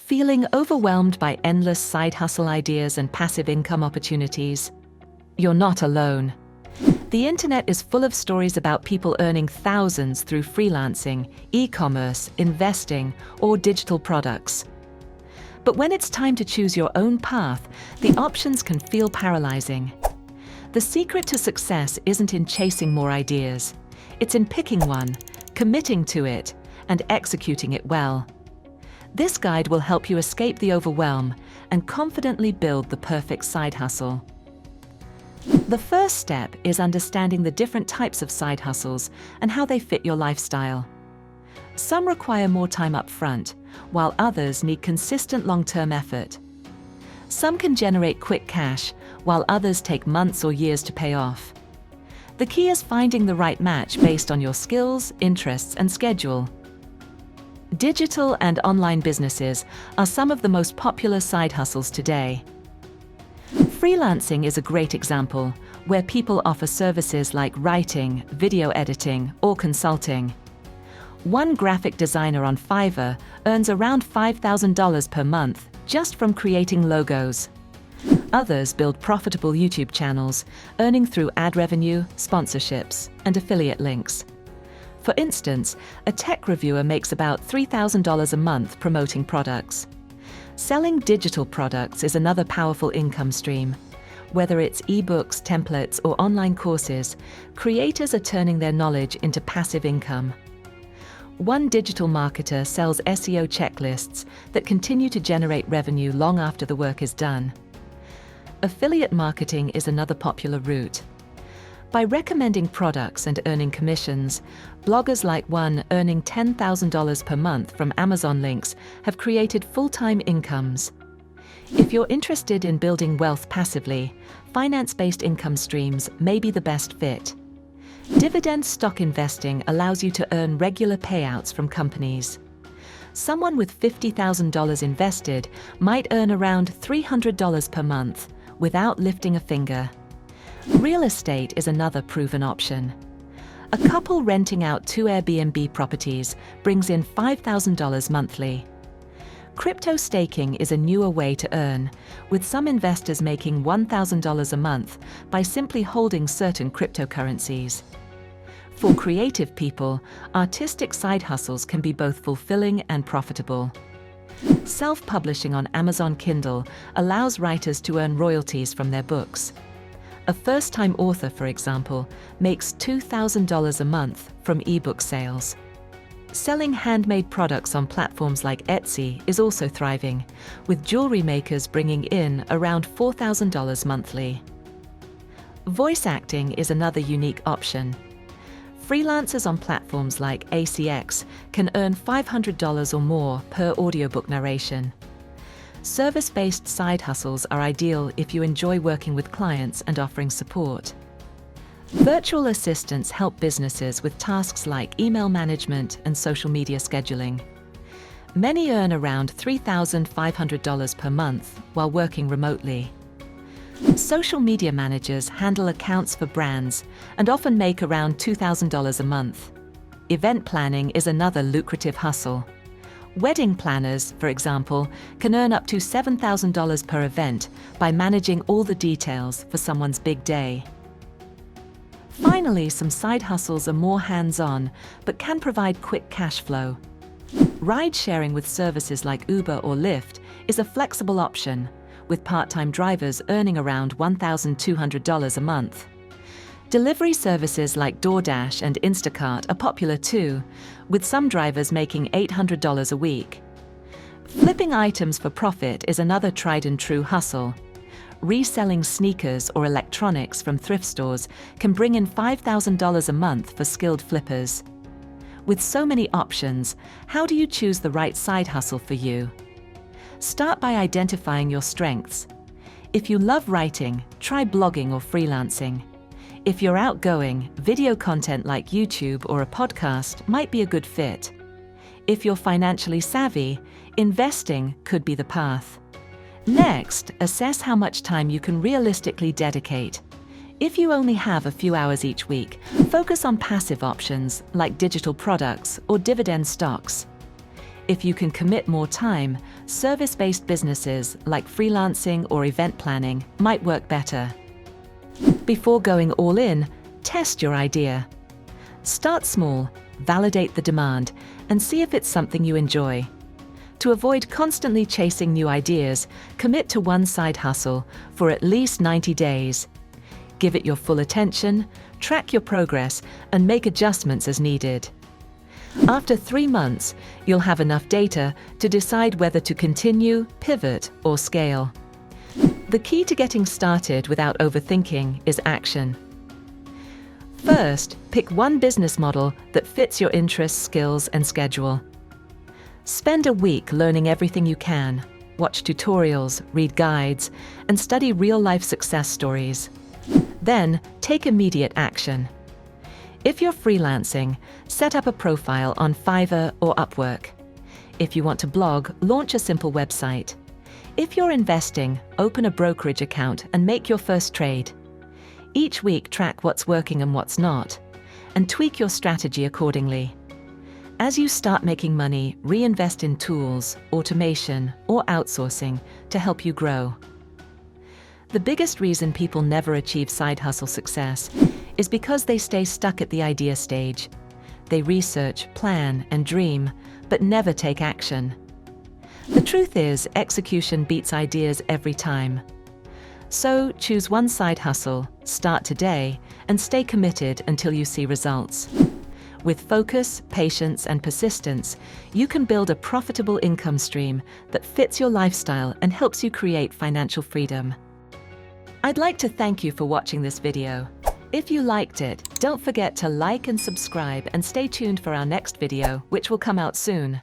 Feeling overwhelmed by endless side hustle ideas and passive income opportunities? You're not alone. The internet is full of stories about people earning thousands through freelancing, e-commerce, investing, or digital products. But when it's time to choose your own path, the options can feel paralyzing. The secret to success isn't in chasing more ideas. It's in picking one, committing to it, and executing it well. This guide will help you escape the overwhelm and confidently build the perfect side hustle. The first step is understanding the different types of side hustles and how they fit your lifestyle. Some require more time up front, while others need consistent long-term effort. Some can generate quick cash, while others take months or years to pay off. The key is finding the right match based on your skills, interests, and schedule. Digital and online businesses are some of the most popular side hustles today. Freelancing is a great example, where people offer services like writing, video editing, or consulting. One graphic designer on Fiverr earns around $5,000 per month just from creating logos. Others build profitable YouTube channels, earning through ad revenue, sponsorships, and affiliate links. For instance, a tech reviewer makes about $3,000 a month promoting products. Selling digital products is another powerful income stream. Whether it's ebooks, templates, or online courses, creators are turning their knowledge into passive income. One digital marketer sells SEO checklists that continue to generate revenue long after the work is done. Affiliate marketing is another popular route. By recommending products and earning commissions, bloggers like one earning $10,000 per month from Amazon links have created full-time incomes. If you're interested in building wealth passively, finance-based income streams may be the best fit. Dividend stock investing allows you to earn regular payouts from companies. Someone with $50,000 invested might earn around $300 per month without lifting a finger. Real estate is another proven option. A couple renting out 2 Airbnb properties brings in $5,000 monthly. Crypto staking is a newer way to earn, with some investors making $1,000 a month by simply holding certain cryptocurrencies. For creative people, artistic side hustles can be both fulfilling and profitable. Self-publishing on Amazon Kindle allows writers to earn royalties from their books. A first-time author, for example, makes $2,000 a month from ebook sales. Selling handmade products on platforms like Etsy is also thriving, with jewelry makers bringing in around $4,000 monthly. Voice acting is another unique option. Freelancers on platforms like ACX can earn $500 or more per audiobook narration. Service-based side hustles are ideal if you enjoy working with clients and offering support. Virtual assistants help businesses with tasks like email management and social media scheduling. Many earn around $3,500 per month while working remotely. Social media managers handle accounts for brands and often make around $2,000 a month. Event planning is another lucrative hustle. Wedding planners, for example, can earn up to $7,000 per event by managing all the details for someone's big day. Finally, some side hustles are more hands-on, but can provide quick cash flow. Ride-sharing with services like Uber or Lyft is a flexible option, with part-time drivers earning around $1,200 a month. Delivery services like DoorDash and Instacart are popular too, with some drivers making $800 a week. Flipping items for profit is another tried-and-true hustle. Reselling sneakers or electronics from thrift stores can bring in $5,000 a month for skilled flippers. With so many options, how do you choose the right side hustle for you? Start by identifying your strengths. If you love writing, try blogging or freelancing. If you're outgoing, video content like YouTube or a podcast might be a good fit. If you're financially savvy, investing could be the path. Next, assess how much time you can realistically dedicate. If you only have a few hours each week, focus on passive options like digital products or dividend stocks. If you can commit more time, service-based businesses like freelancing or event planning might work better. Before going all in, test your idea. Start small, validate the demand, and see if it's something you enjoy. To avoid constantly chasing new ideas, commit to one side hustle for at least 90 days. Give it your full attention, track your progress, and make adjustments as needed. After 3 months, you'll have enough data to decide whether to continue, pivot, or scale. The key to getting started without overthinking is action. First, pick one business model that fits your interests, skills, and schedule. Spend a week learning everything you can. Watch tutorials, read guides, and study real-life success stories. Then, take immediate action. If you're freelancing, set up a profile on Fiverr or Upwork. If you want to blog, launch a simple website. If you're investing, open a brokerage account and make your first trade. Each week, track what's working and what's not, and tweak your strategy accordingly. As you start making money, reinvest in tools, automation, or outsourcing to help you grow. The biggest reason people never achieve side hustle success is because they stay stuck at the idea stage. They research, plan, and dream, but never take action. The truth is, execution beats ideas every time. So choose one side hustle, start today, and stay committed until you see results. With focus, patience, and persistence, you can build a profitable income stream that fits your lifestyle and helps you create financial freedom. I'd like to thank you for watching this video. If you liked it, don't forget to like and subscribe and stay tuned for our next video, which will come out soon.